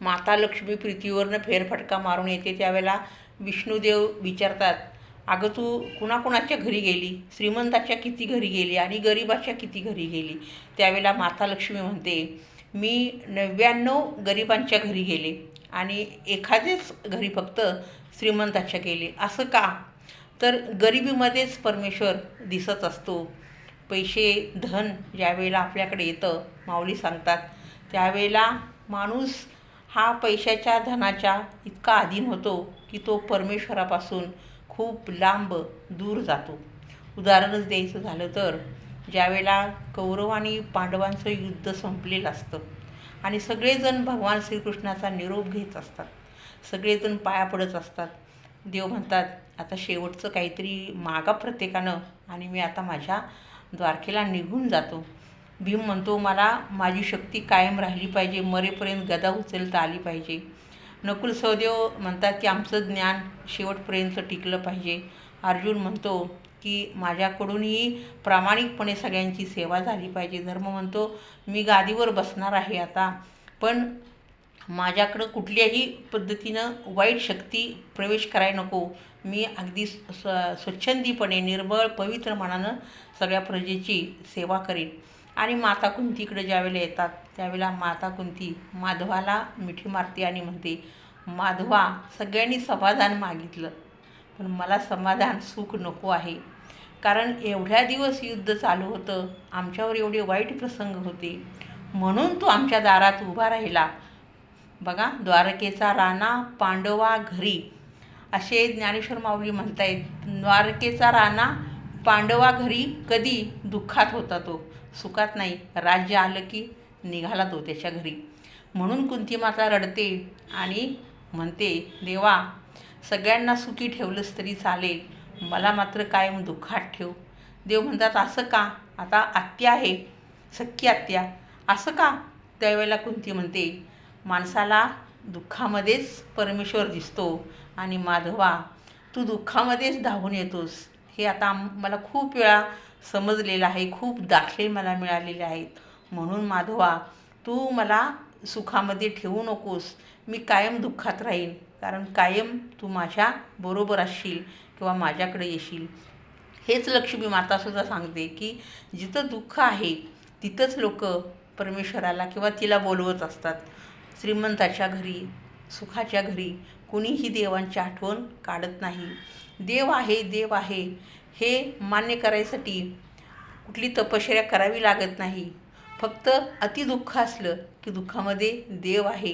माता लक्ष्मी पृथ्वीवरनं फेरफटका मारून येते त्यावेळेला विष्णुदेव विचारतात, अगं तू कुणाकुणाच्या घरी गेली, श्रीमंताच्या किती घरी गेली आणि गरिबाच्या किती घरी गेली. त्यावेळेला माता लक्ष्मी म्हणते, मी 99 गरिबांच्या घरी गेले आणि एखादेच घरी फक्त श्रीमंताच्या गेले. असं का? तर गरिबीमध्येच परमेश्वर दिसत असतो. पैसे धन ज्यावेळेला आपल्याकडे येतं, माऊली सांगतात, त्यावेळेला माणूस हा पैशाच्या धनाच्या इतका अधीन होतो की तो परमेश्वरापासून खूप लांब दूर जातो. उदाहरणच द्यायचं झालं तर ज्यावेळेला कौरव आणि पांडवांचं युद्ध संपलेलं असतं आणि सगळेजण भगवान श्रीकृष्णाचा निरोप घेत असतात, सगळेजण पाया पडत असतात. देव म्हणतात, आता शेवटचं काहीतरी मागा प्रत्येकानं आणि मी आता माझ्या द्वारकेला निघून जातो. भीम म्हणतो, मला माझी शक्ती कायम राहिली पाहिजे, मरेपर्यंत गदा उचलता आली पाहिजे. नकुल सहदेव म्हणतात की आमचं ज्ञान शेवटपर्यंत टिकलं पाहिजे. अर्जुन म्हणतो की माझ्याकडूनही प्रामाणिकपणे सगळ्यांची सेवा झाली पाहिजे. धर्म म्हणतो, मी गादीवर बसणार आहे आता, पण माझ्याकडं कुठल्याही पद्धतीनं वाईट शक्ती प्रवेश करायला नको. मी अगदी स्वच्छंदीपणे निर्मळ पवित्र मनानं सगळ्या प्रजेची सेवा करीन. आणि माता कुंतीकडे ज्यावेळेला येतात त्यावेळेला माता कुंती माधवाला मिठी मारते आणि म्हणते, माधवा, सगळ्यांनी समाधान मागितलं पण मला समाधान सुख नको आहे. कारण एवढ्या दिवस युद्ध चालू होतं, आमच्यावर एवढे वाईट प्रसंग होते, म्हणून तू आमच्या दारात उभा राहिला. बघा, द्वारकेचा राणा पांडवा घरी, असे ज्ञानेश्वर माऊली म्हणतायत. द्वारकेचा राणा पांडवा घरी कधी? दुःखात होता तो, सुखात नाही. राज्य आलं की निघाला तो त्याच्या घरी. म्हणून कुंती माता रडते आणि म्हणते, देवा, सगळ्यांना सुखी ठेवलंस तरी चालेल, मला मात्र कायम दुःखात ठेव. देव म्हणतात, असं का? आता आत्या आहे, सख्खी आत्या, असं का? त्यावेळेला कुंती म्हणते, माणसाला दुःखामध्येच परमेश्वर दिसतो आणि माधवा, तू दुःखामध्येच धावून येतोस. हे आता मला खूप वेळा समजलेलं आहे, खूप दाखले मला मिळालेले आहेत. म्हणून माधवा, तू मला सुखामध्ये ठेवू नकोस, मी कायम दुःखात राहीन. कारण कायम तू माझ्या बरोबर असशील किंवा माझ्याकडे येशील. हेच लक्ष्मी मातासुद्धा सांगते की जिथं दुःख आहे तिथंच लोक परमेश्वराला किंवा तिला बोलवत असतात. श्रीमंताच्या घरी, सुखाच्या घरी कुणीही देवांची आठवण काढत नाही. देव आहे, देव आहे हे मान्य करायसाठी कुठली तपश्चर्या करावी लागत नाही. फक्त अतिदुःख असलं की दुःखामध्ये देव आहे